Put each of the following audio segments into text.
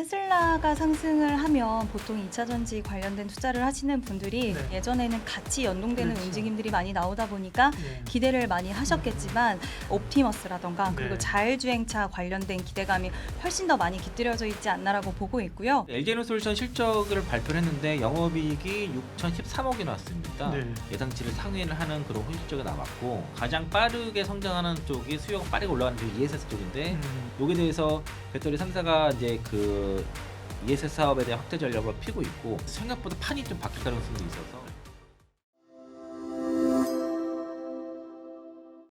테슬라가 상승을 하면 보통 2차 전지 관련된 투자를 하시는 분들이 네. 예전에는 같이 연동되는 그렇죠. 움직임들이 많이 나오다 보니까 네. 기대를 많이 하셨겠지만 옵티머스라던가 네. 그리고 자율주행차 관련된 기대감이 훨씬 더 많이 깃들여져 있지 않나라고 보고 있고요. LG에너솔루션 실적을 발표를 했는데 영업이익이 6,013억이 나왔습니다. 네. 예상치를 상회를 하는 그런 실적이 나왔고 가장 빠르게 성장하는 쪽이 수요가 빠르게 올라가는 쪽이 ESS 쪽인데 여기에 대해서 배터리 3사가 이제 그 ESS 사업에 대한 확대 전략을 피고 있고 생각보다 판이 좀 바뀔 가능성도 있어서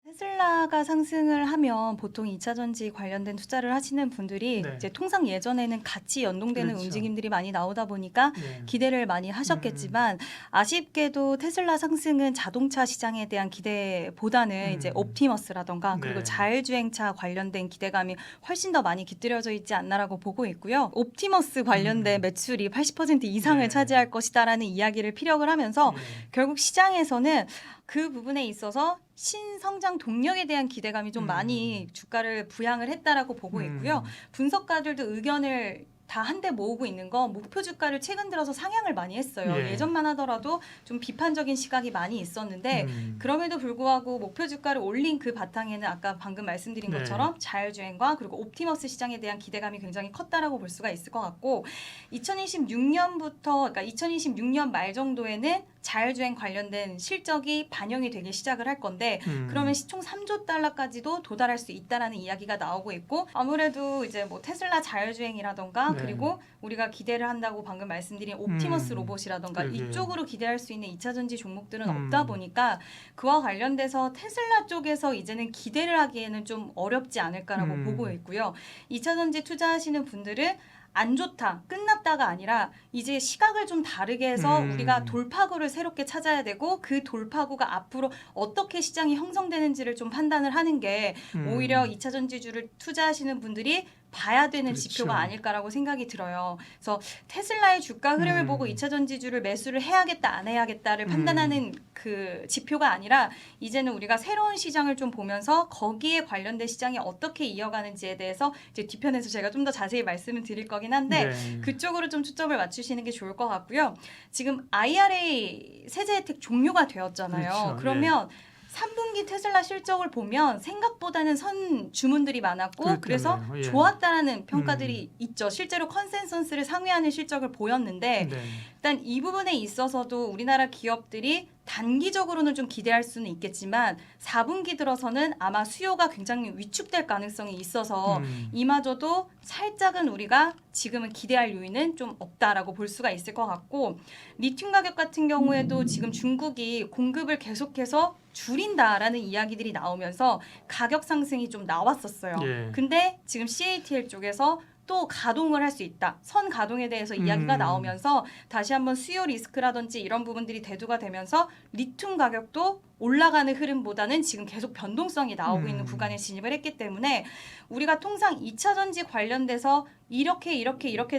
테슬라가 상승을 하면 보통 2차 전지 관련된 투자를 하시는 분들이 네. 이제 통상 예전에는 같이 연동되는 그렇죠. 움직임들이 많이 나오다 보니까 네. 기대를 많이 하셨겠지만 아쉽게도 테슬라 상승은 자동차 시장에 대한 기대보다는 이제 옵티머스라던가 그리고 네. 자율주행차 관련된 기대감이 훨씬 더 많이 깃들여져 있지 않나라고 보고 있고요. 옵티머스 관련된 매출이 80% 이상을 네. 차지할 것이다라는 이야기를 피력을 하면서 네. 결국 시장에서는 그 부분에 있어서 신성장 동력에 대한 기대감이 좀 많이 주가를 부양을 했다라고 보고 있고요. 분석가들도 의견을 다 한데 모으고 있는 건 목표 주가를 최근 들어서 상향을 많이 했어요. 예. 예전만 하더라도 좀 비판적인 시각이 많이 있었는데 그럼에도 불구하고 목표 주가를 올린 그 바탕에는 아까 방금 말씀드린 네. 것처럼 자율주행과 그리고 옵티머스 시장에 대한 기대감이 굉장히 컸다라고 볼 수가 있을 것 같고 2026년부터 그러니까 2026년 말 정도에는 자율주행 관련된 실적이 반영이 되기 시작을 할 건데 그러면 시총 3조 달러까지도 도달할 수 있다라는 이야기가 나오고 있고 아무래도 이제 뭐 테슬라 자율주행이라던가 네. 그리고 우리가 기대를 한다고 방금 말씀드린 옵티머스 로봇이라던가 그러게요. 이쪽으로 기대할 수 있는 2차 전지 종목들은 없다 보니까 그와 관련돼서 테슬라 쪽에서 이제는 기대를 하기에는 좀 어렵지 않을까라고 보고 있고요. 2차 전지 투자하시는 분들은 안 좋다, 끝났다가 아니라 이제 시각을 좀 다르게 해서 우리가 돌파구를 새롭게 찾아야 되고 그 돌파구가 앞으로 어떻게 시장이 형성되는지를 좀 판단을 하는 게 오히려 2차 전지주를 투자하시는 분들이 봐야 되는 그렇죠. 지표가 아닐까라고 생각이 들어요. 그래서 테슬라의 주가 흐름을 보고 2차 전지주를 매수를 해야겠다, 안 해야겠다를 판단하는 그 지표가 아니라 이제는 우리가 새로운 시장을 좀 보면서 거기에 관련된 시장이 어떻게 이어가는지에 대해서 이제 뒤편에서 제가 좀 더 자세히 말씀을 드릴 거긴 한데 네. 그쪽으로 좀 초점을 맞추시는 게 좋을 것 같고요. 지금 IRA 세제 혜택 종료가 되었잖아요. 그렇죠. 그러면 3분기 테슬라 실적을 보면 생각보다는 선 주문들이 많았고 그래서 그렇다며요. 예. 좋았다라는 평가들이 있죠. 실제로 컨센서스를 상회하는 실적을 보였는데 네. 일단 이 부분에 있어서도 우리나라 기업들이 단기적으로는 좀 기대할 수는 있겠지만 4분기 들어서는 아마 수요가 굉장히 위축될 가능성이 있어서 이마저도 살짝은 우리가 지금은 기대할 요인은 좀 없다라고 볼 수가 있을 것 같고 리튬 가격 같은 경우에도 지금 중국이 공급을 계속해서 줄인다라는 이야기들이 나오면서 가격 상승이 좀 나왔었어요. 예. 근데 지금 CATL 쪽에서 또 가동을 할 수 있다. 선 가동에 대해서 이야기가 나오면서 다시 한번 수요 리스크라든지 이런 부분들이 대두가 되면서 리튬 가격도 올라가는 흐름보다는 지금 계속 변동성이 나오고 있는 구간에 진입을 했기 때문에 우리가 통상 2차 전지 관련돼서 이렇게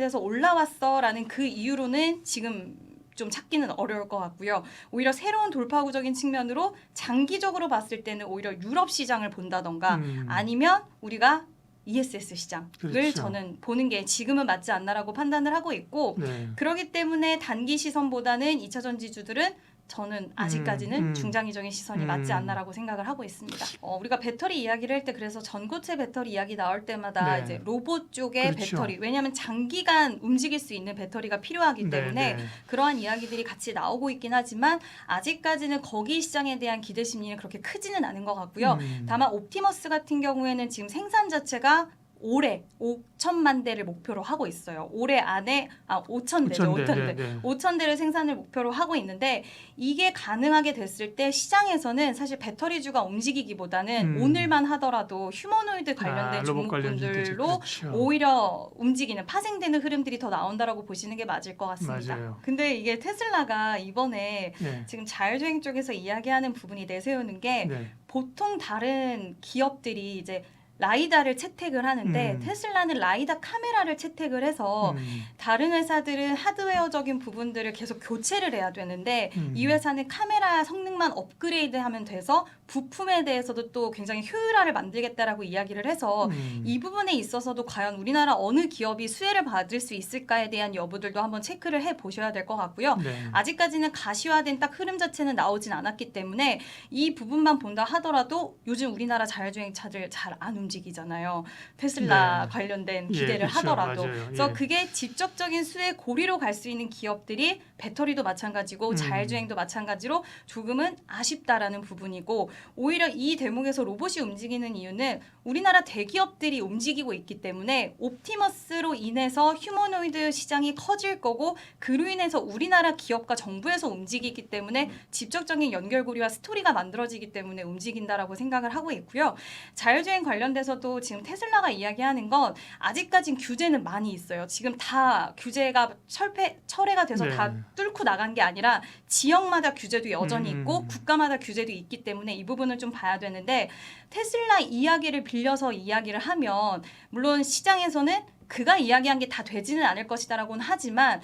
돼서 올라왔어라는 그 이유로는 지금 좀 찾기는 어려울 것 같고요. 오히려 새로운 돌파구적인 측면으로 장기적으로 봤을 때는 오히려 유럽 시장을 본다던가 아니면 우리가 ESS 시장을 그렇죠. 저는 보는 게 지금은 맞지 않나라고 판단을 하고 있고 네. 그렇기 때문에 단기 시선보다는 2차 전지주들은 저는 아직까지는 중장기적인 시선이 맞지 않나라고 생각을 하고 있습니다. 우리가 배터리 이야기를 할 때 그래서 전고체 배터리 이야기 나올 때마다 네. 이제 로봇 쪽의 그렇죠. 배터리 왜냐하면 장기간 움직일 수 있는 배터리가 필요하기 때문에 네. 그러한 이야기들이 같이 나오고 있긴 하지만 아직까지는 거기 시장에 대한 기대 심리는 그렇게 크지는 않은 것 같고요. 다만 옵티머스 같은 경우에는 지금 생산 자체가 올해 5천만 대를 목표로 하고 있어요. 올해 안에 5,000대죠. 5,000대. 네. 5,000대를 생산을 목표로 하고 있는데 이게 가능하게 됐을 때 시장에서는 사실 배터리주가 움직이기보다는 오늘만 하더라도 휴머노이드 관련된 로봇 관련 종목분들로 그렇죠. 오히려 움직이는 파생되는 흐름들이 더 나온다라고 보시는 게 맞을 것 같습니다. 맞아요. 근데 이게 테슬라가 이번에 네. 지금 자율주행 쪽에서 이야기하는 부분이 내세우는 게 네. 보통 다른 기업들이 이제 라이다를 채택을 하는데 테슬라는 라이다 카메라를 채택을 해서 다른 회사들은 하드웨어적인 부분들을 계속 교체를 해야 되는데 이 회사는 카메라 성능만 업그레이드하면 돼서 부품에 대해서도 또 굉장히 효율화를 만들겠다라고 이야기를 해서 이 부분에 있어서도 과연 우리나라 어느 기업이 수혜를 받을 수 있을까에 대한 여부들도 한번 체크를 해 보셔야 될 것 같고요. 네. 아직까지는 가시화된 딱 흐름 자체는 나오진 않았기 때문에 이 부분만 본다 하더라도 요즘 우리나라 자율주행차들 잘 안 움직이잖아요. 테슬라 네. 관련된 예, 기대를 그렇죠. 하더라도. 맞아요. 그래서 예. 그게 직접적인 수혜 고리로 갈 수 있는 기업들이 배터리도 마찬가지고 자율주행도 마찬가지로 조금은 아쉽다라는 부분이고 오히려 이 대목에서 로봇이 움직이는 이유는 우리나라 대기업들이 움직이고 있기 때문에 옵티머스로 인해서 휴머노이드 시장이 커질 거고 그로 인해서 우리나라 기업과 정부에서 움직이기 때문에 직접적인 연결고리와 스토리가 만들어지기 때문에 움직인다라고 생각을 하고 있고요. 자율주행 관련돼서도 지금 테슬라가 이야기하는 건 아직까진 규제는 많이 있어요. 지금 다 규제가 철회가 돼서 네. 다 뚫고 나간 게 아니라 지역마다 규제도 여전히 있고 국가마다 규제도 있기 때문에 이 부분을 좀 봐야 되는데 테슬라 이야기를 빌려서 이야기를 하면 물론 시장에서는 그가 이야기한 게 다 되지는 않을 것이다라고는 하지만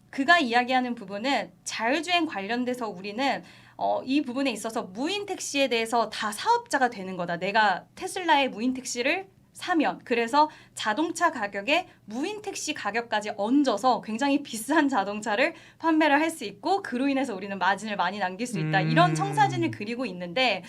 그가 이야기하는 부분은 자율주행 관련돼서 우리는 이 부분에 있어서 무인 택시에 대해서 다 사업자가 되는 거다. 내가 테슬라의 무인 택시를 사면 그래서 자동차 가격에 무인 택시 가격까지 얹어서 굉장히 비싼 자동차를 판매를 할 수 있고 그로 인해서 우리는 마진을 많이 남길 수 있다. 이런 청사진을 그리고 있는데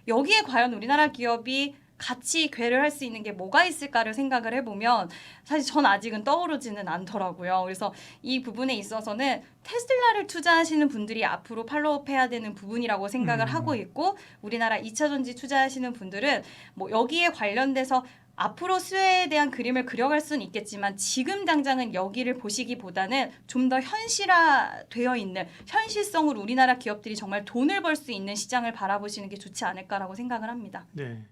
여기에 과연 우리나라 기업이 같이 궤를 할 수 있는 게 뭐가 있을까를 생각을 해보면 사실 전 아직은 떠오르지는 않더라고요. 그래서 이 부분에 있어서는 테슬라를 투자하시는 분들이 앞으로 팔로우업해야 되는 부분이라고 생각을 하고 있고 우리나라 2차 전지 투자하시는 분들은 뭐 여기에 관련돼서 앞으로 수혜에 대한 그림을 그려갈 수는 있겠지만 지금 당장은 여기를 보시기보다는 좀 더 현실화되어 있는 현실성으로 우리나라 기업들이 정말 돈을 벌 수 있는 시장을 바라보시는 게 좋지 않을까라고 생각을 합니다. 네.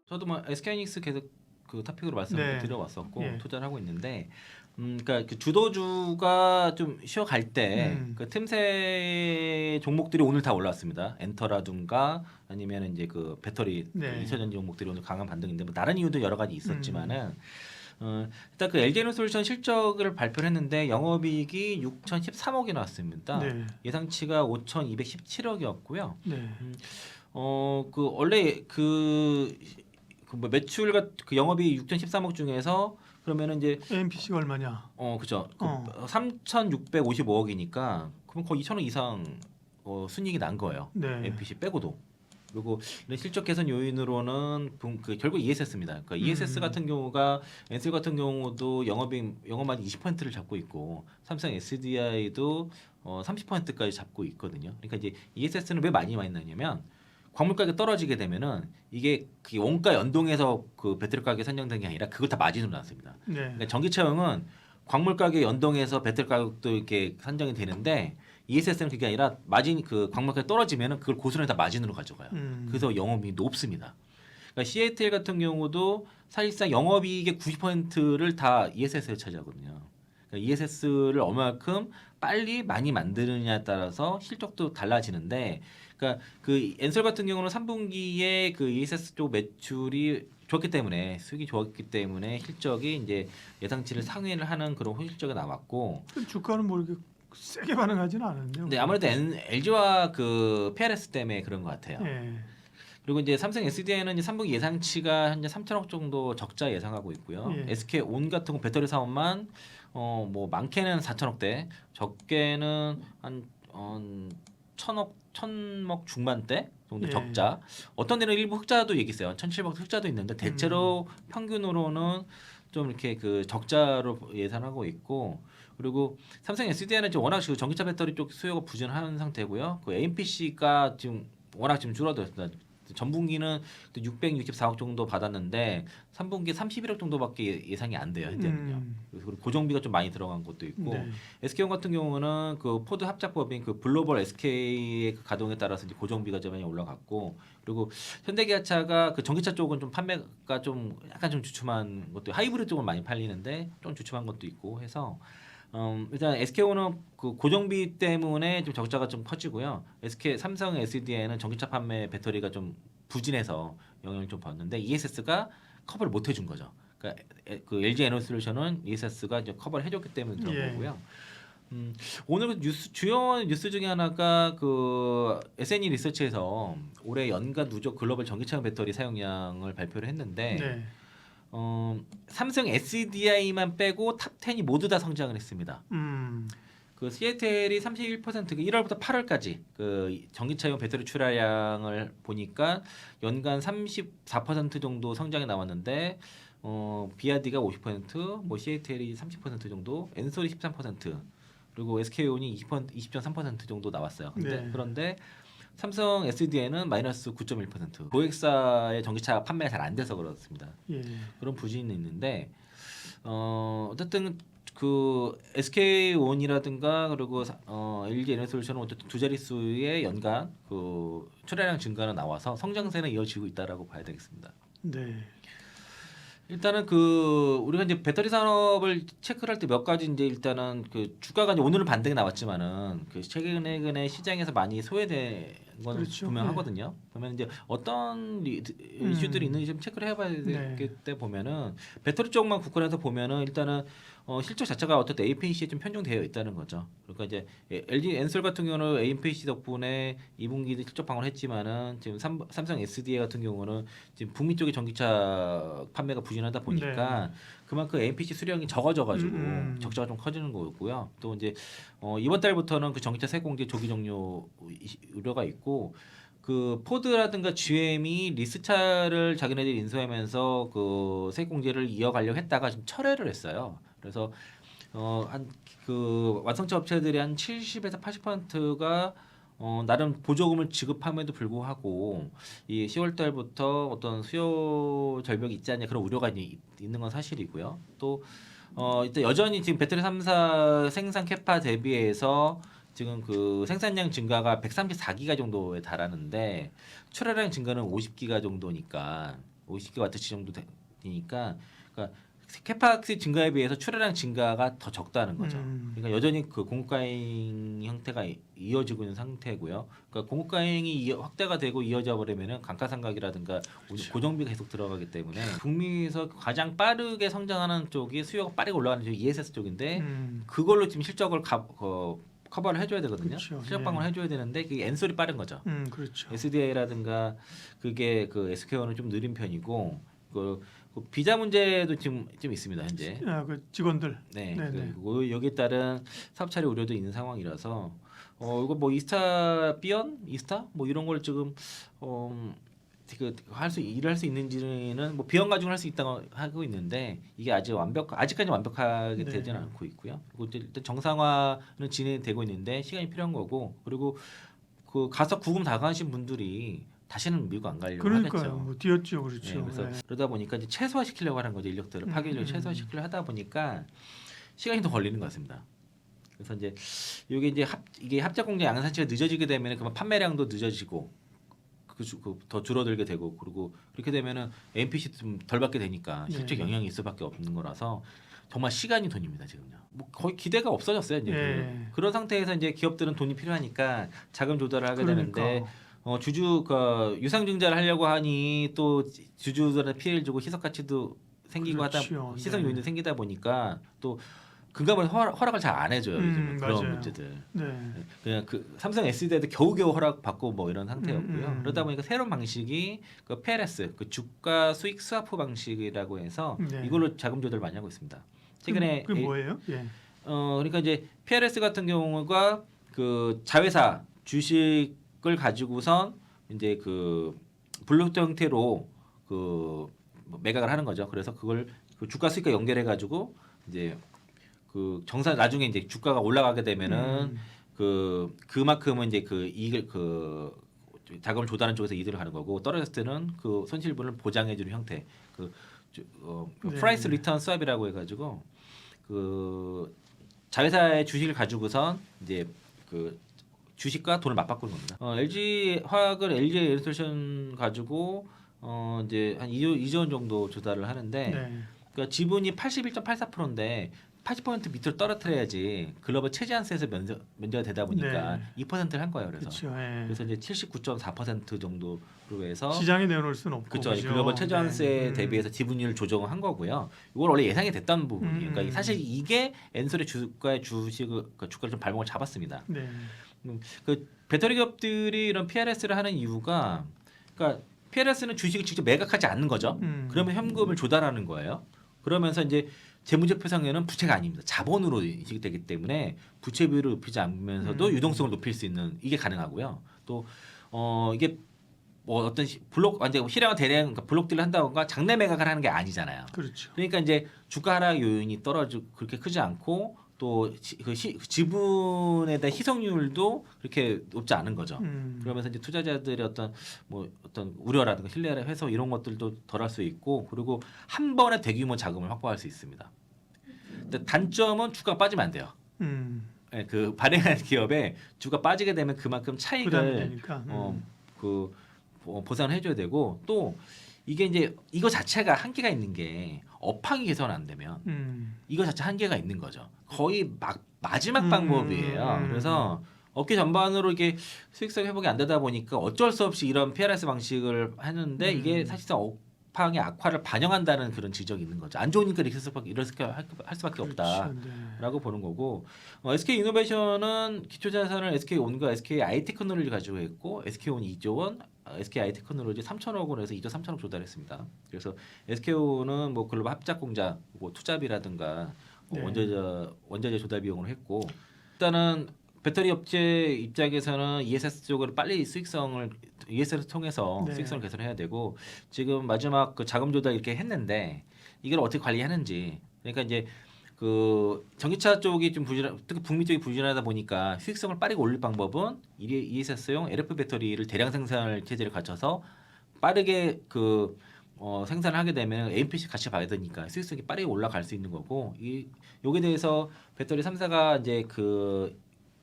저도 뭐 SK하이닉스 계속 그 토픽으로 말씀을 네. 드려왔었고 예. 투자를 하고 있는데, 그러니까 그 주도주가 좀 쉬어갈 때 그 틈새 종목들이 오늘 다 올라왔습니다. 엔터라든가 아니면 이제 그 배터리 네. 2차 전지 종목들이 오늘 강한 반등인데 뭐 다른 이유도 여러 가지 있었지만은. 일단 그 LG에너솔루션 실적을 발표를 했는데 영업이익이 6,013억이 나왔습니다. 네. 예상치가 5,217억이었고요. 네. 그 원래 뭐 매출 그 영업이 6,013억 중에서 그러면은 이제 AMPC가 얼마냐? 그죠. 3,655억이니까 그럼 거의 2,000억 이상 순이익이 난 거예요. 네. MPC 빼고도. 그리고 이런 실적 개선 요인으로는 결국 ESS입니다. 그러니까 ESS 같은 경우가 엔셀 같은 경우도 영업만 20%를 잡고 있고 삼성 SDI도 30%까지 잡고 있거든요. 그러니까 이제 ESS는 왜 많이 나냐면 광물 가격 떨어지게 되면은 이게 그 원가 연동해서 그 배터리 가격이 산정된 게 아니라 그걸 다 마진으로 나왔습니다. 네. 그러니까 전기차용은 광물 가격 연동해서 배터리 가격도 이렇게 산정이 되는데 ESS는 그게 아니라 마진 그 광물 가격 떨어지면은 그걸 고스란히 다 마진으로 가져가요. 그래서 영업이익이 높습니다. 그러니까 CATL 같은 경우도 사실상 영업이익의 90%를 다 ESS에 차지하거든요. 그러니까 ESS를 얼마만큼 빨리 많이 만드느냐에 따라서 실적도 달라지는데, 그러니까 그 엔솔 같은 경우는 3분기에 그 ESS 쪽 매출이 좋기 때문에 수익이 좋았기 때문에 실적이 이제 예상치를 상회를 하는 그런 실적이 나왔고, 주가는 뭐 이렇게 세게 반응하지는 않은데요. 근데 아무래도 LG와 그 PRS 때문에 그런 것 같아요. 예. 그리고 이제 삼성 SDI는 이제 3분기 예상치가 현재 3천억 정도 적자 예상하고 있고요. 예. SK온 같은 거 배터리 사업만 뭐 많게는 4천억대, 적게는 한 1,000억 중반대 정도 예. 적자. 어떤 데는 일부 흑자도 얘기했어요. 1,700억 흑자도 있는데 대체로 평균으로는 좀 이렇게 그 적자로 예상하고 있고, 그리고 삼성 SDI는 지금 워낙 그 전기차 배터리 쪽 수요가 부진한 상태고요. 그 AMPC가 지금 워낙 지금 줄어들었습니다. 전분기는 664억 정도 받았는데 3분기 31억 정도밖에 예상이 안 돼요, 현재는요. 그리고 고정비가 좀 많이 들어간 것도 있고, 네. SK온 같은 경우는 그 포드 합작법인 그 글로벌 SK의 그 가동에 따라서 이제 고정비가 좀 많이 올라갔고, 그리고 현대기아차가 그 전기차 쪽은 좀 판매가 좀 약간 좀 주춤한 것도, 하이브리드 쪽은 많이 팔리는데 좀 주춤한 것도 있고 해서 일단 SK온은 그 고정비 때문에 좀 적자가 좀 커지고요. 삼성 SDI는 전기차 판매 배터리가 좀 부진해서 영향을 좀 받는데 ESS가 커버를 못 해준 거죠. 그러니까 그 LG 에너솔루션은 ESS가 이제 커버를 해줬기 때문에 그런 예. 거고요. 오늘 주요 뉴스 중에 하나가 그 S&E 리서치에서 올해 연간 누적 글로벌 전기차용 배터리 사용량을 발표를 했는데 네. 삼성 SDI만 빼고 탑 10이 모두 다 성장을 했습니다. 그 시애틀이 31%, 1월부터 8월까지 그 전기차용 배터리 출하량을 보니까 연간 34% 정도 성장이 나왔는데 비아디가 50%, 뭐 시애틀이 30% 정도, 엔솔이 13%, 그리고 SK온이 20.3% 정도 나왔어요. 네. 그런데 삼성 SDI는 마이너스 9.1%. 고객사의 전기차 판매가 잘 안 돼서 그렇습니다. 예. 그런 부진이 있는데 어쨌든 그 SK온이라든가 그리고 LG 에너지솔루션은 어쨌든 두 자릿수의 연간 그 출하량 증가는 나와서 성장세는 이어지고 있다라고 봐야 되겠습니다. 네. 일단은 그 우리가 이제 배터리 산업을 체크를 할 때 몇 가지 이제 일단은 그 주가가 이제 오늘은 반등이 나왔지만은 그 최근에 시장에서 많이 소외된 건 그렇죠. 분명하거든요. 그러면 이제 어떤 이슈들이 있는지 좀 체크를 해봐야 되기 때문에 보면은 배터리 쪽만 국한해서 보면은 일단은 실적 자체가 어쨌든 APC에 좀 편중되어 있다는 거죠. 그러니까 이제 LG 엔솔 같은 경우는 APC 덕분에 2분기도 실적 방어했지만은 지금 삼성 SDI 같은 경우는 지금 북미 쪽의 전기차 판매가 부진하다 보니까 그만큼 APC 수량이 적어져가지고 적자가 좀 커지는 거고요. 또 이제 이번 달부터는 그 전기차 세공제 조기 종료 우려가 있고. 그 포드라든가 GM이 리스차를 자기네들이 인수하면서 그 세공제를 이어가려고 했다가 지금 철회를 했어요. 그래서 한 그 완성차 업체들이 한 70에서 80%가 나름 보조금을 지급함에도 불구하고 이 10월 달부터 어떤 수요 절벽이 있지 않냐 그런 우려가 있는 건 사실이고요. 또 일단 여전히 지금 배터리 3사 생산 캐파 대비해서 지금 그 생산량 증가가 134기가 정도에 달하는데 출하량 증가는 50기가 정도니까 50기와트 정도 되니까 그러니까 캐파시 증가에 비해서 출하량 증가가 더 적다는 거죠. 그러니까 여전히 그 공급가행 형태가 이어지고 있는 상태고요. 그러니까 공급가행이 확대가 되고 이어져 버리면은 감가상각이라든가 그렇죠. 고정비가 계속 들어가기 때문에 북미에서 가장 빠르게 성장하는 쪽이 수요가 빠르게 올라가는 쪽이 ESS 쪽인데 그걸로 지금 실적을 커버를 해줘야 되거든요. 그렇죠. 실적 방어를 해줘야 되는데 그게 엔솔이 빠른 거죠. 그렇죠. SDI라든가 그게 그 SK온은 좀 느린 편이고 그 비자 문제도 지금 좀 있습니다 현재. 그 직원들. 네. 네네. 그리고 여기에 따른 사업 차례 우려도 있는 상황이라서 이거 뭐 이스타 비언, 이스타 뭐 이런 걸 지금 일을 할 수 있는지는 뭐 비용 가지고 할 수 있다고 하고 있는데 이게 아직까지 완벽하게 네. 되지는 않고 있고요. 그리고 이제 일단 정상화는 진행되고 있는데 시간이 필요한 거고 그리고 그 가서 구금 당하신 분들이 다시는 미국 안 가려고 그러니까요. 하겠죠. 뭐 뛰었죠, 그렇죠. 네, 그래서 네. 그러다 보니까 이제 최소화시키려고 하는 거죠. 인력들을 파괴 인력을 최소화시키려 하다 보니까 시간이 더 걸리는 것 같습니다. 그래서 이제 이게 이제 이게 합작 공장 양산치가 늦어지게 되면 그만 판매량도 늦어지고 더 줄어들게 되고 그리고 그렇게 되면은 NPC도 좀 덜 받게 되니까 실적 영향이 있을 수밖에 없는 거라서 정말 시간이 돈입니다 지금요. 뭐 거의 기대가 없어졌어요 이제 그런 상태에서 이제 기업들은 돈이 필요하니까 자금 조달을 하게 되는데 주주 그 유상증자를 하려고 하니 또 주주들한테 피해를 주고 희석 가치도 생기고 그렇죠. 하다 희석 요인도 생기다 보니까 또 금감을 허락을 잘 안 해줘요 요즘 그런 맞아요. 문제들. 네. 그냥 그 삼성 SDI도 겨우겨우 허락받고 뭐 이런 상태였고요. 그러다 보니까 새로운 방식이 그 PLS 그 주가 수익 스와프 방식이라고 해서 이걸로 자금 조달 많이 하고 있습니다. 최근에 그게 뭐예요? 예. 그러니까 이제 PLS 같은 경우가 그 자회사 주식을 가지고선 이제 그 블록도 형태로 그 매각을 하는 거죠. 그래서 그걸 그 주가 수익과 연결해 가지고 이제 그 나중에 이제 주가가 올라가게 되면은 그만큼은 이제 그 이익을 그 자금을 조달하는 쪽에서 이득을 하는 거고 떨어졌을 때는 그 손실분을 보장해주는 형태 프라이스 리턴 스왑이라고 해가지고 그 자회사의 주식을 가지고선 이제 그 주식과 돈을 맞바꾸는 겁니다. LG 화학을 LG 에너지솔루션 가지고 이제 한 2조 원 정도 조달을 하는데 그러니까 지분이 81.84%인데 80% 밑으로 떨어뜨려야지 글로벌 최저한세에서 면제가 되다 보니까 네. 2%를 한 거예요. 그래서 그렇죠. 예. 그래서 이제 79.4% 정도로 해서 시장에 내놓을 수는 없고 그렇죠. 그죠? 글로벌 최저한세 네. 대비해서 지분율 조정을 한 거고요. 이걸 원래 예상이 됐던 부분이에요. 그러니까 사실 이게 엔솔의 주가의 주식을 주가를 좀 발목을 잡았습니다. 네. 그 배터리 기업들이 이런 PRS를 하는 이유가 그러니까 PRS는 주식을 직접 매각하지 않는 거죠. 그러면 현금을 조달하는 거예요. 그러면서 이제 재무제표상에는 부채가 아닙니다. 자본으로 인식이 되기 때문에 부채 비율을 높이지 않으면서도 유동성을 높일 수 있는 이게 가능하고요. 또 이게 뭐 어떤 블록 완전 실행화 대량 그러니까 블록딜을 한다던가 장내 매각을 하는 게 아니잖아요. 그렇죠. 그러니까 이제 주가 하락 요인이 떨어져 그렇게 크지 않고 또 지분에 대한 희석률도 그렇게 높지 않은 거죠. 그러면서 이제 투자자들의 어떤 우려라든가 신뢰를 해서 이런 것들도 덜할 수 있고 그리고 한 번에 대규모 자금을 확보할 수 있습니다. 근데 단점은 주가가 빠지면 안 돼요. 네, 그 발행한 기업에 주가 빠지게 되면 그만큼 부담이 차익을 되니까. 보상을 해줘야 되고 또 이게 이제 이거 자체가 한계가 있는 게 업황이 개선 안 되면 이거 자체 한계가 있는 거죠. 거의 마지막 방법이에요. 그래서 업계 전반으로 이게 수익성 회복이 안 되다 보니까 어쩔 수 없이 이런 PRS 방식을 하는데 이게 사실상 업황의 악화를 반영한다는 그런 지적이 있는 거죠. 안 좋으니까 이렇게 할 수밖에 없다라고 그렇죠. 네. 보는 거고 SK 이노베이션은 기초자산을 SK온과 SK 아이테크놀로지 가지고 있고 SK온 2조 원, SK 아이테크놀로지 3천억 원에서 2조 3천억 조달했습니다. 그래서 SK온은 뭐 글로벌 합작 공장, 뭐 투자비라든가 네. 원자재 조달 비용으로 했고 일단은 배터리 업체 입장에서는 ESS 쪽으로 빨리 ESS를 통해서 네. 수익성을 개선해야 되고 지금 마지막 그 자금 조달 이렇게 했는데 이걸 어떻게 관리하는지 그러니까 이제 그 전기차 쪽이 좀 특히 북미 쪽이 부진하다 보니까 수익성을 빠르게 올릴 방법은 ESS용 LF 배터리를 대량 생산 체제를 갖춰서 빠르게 생산을 하게 되면 AMPC 같이 봐야 되니까 수익성이 빠르게 올라갈 수 있는 거고 여기에 대해서 배터리 3사가 이제 그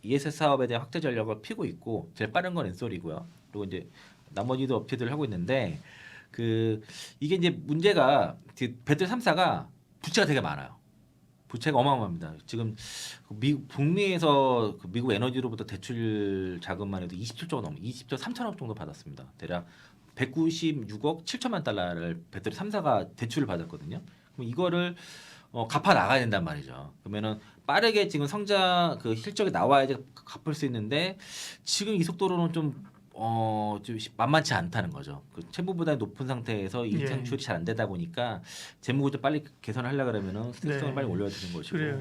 ESS 사업에 대한 확대 전략을 피고 있고 제일 빠른 건 엔솔이고요. 그리고 이제 나머지도 업체들을 하고 있는데 이게 이제 문제가 배터리 3사가 부채가 되게 많아요. 부채가 어마어마합니다. 지금 북미에서 미국 에너지로부터 대출 자금만 해도 27조 넘어 20조 3천억 정도 받았습니다. 대략 196억 7천만 달러를 배터리 3사가 대출을 받았거든요. 그럼 이거를 갚아 나가야 된단 말이죠. 그러면은 빠르게 지금 성장 실적이 나와야지 갚을 수 있는데 지금 이 속도로는 좀 만만치 않다는 거죠. 채무 부담이 높은 상태에서 이익 창출이 잘 안 되다 보니까 재무구조 빨리 개선을 하려고 그러면은 수익성을 빨리 올려야 되는 것이고. 그래요.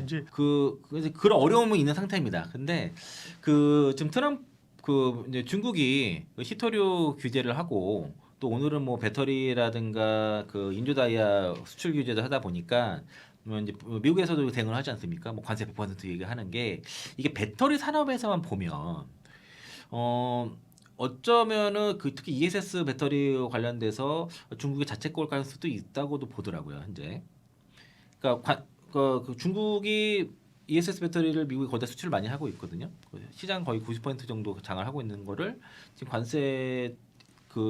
이제 그런 어려움은 있는 상태입니다. 근데 지금 트럼프 이제 중국이 히토류 규제를 하고 또 오늘은 뭐 배터리라든가 인조 다이아 수출 규제도 하다 보니까 이제 미국에서도 대응을 하지 않습니까? 뭐 관세 100% 얘기하는 게 이게 배터리 산업에서만 보면 어쩌면은 특히 ESS 배터리 관련돼서 중국의 자책골 가능성도 있다고도 보더라고요 현재. 그러니까 중국이 ESS 배터리를 미국에 거의 다 수출을 많이 하고 있거든요. 시장 거의 90% 정도 장을 하고 있는 거를 지금 관세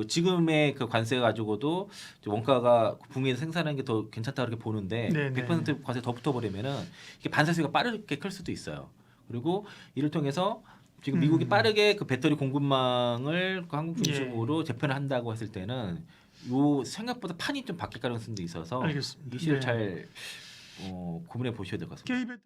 지금의 관세 가지고도 원가가 북미에서 생산하는 게 더 괜찮다 그렇게 보는데 100% 관세 더 붙어버리면은 이게 반사 수요가 빠르게 클 수도 있어요. 그리고 이를 통해서 지금 미국이 빠르게 배터리 공급망을 한국 중심으로 재편을 한다고 했을 때는 생각보다 판이 좀 바뀔 가능성도 있어서 알겠습니다. 이 시를 잘 고민해 보셔야 될 것 같습니다.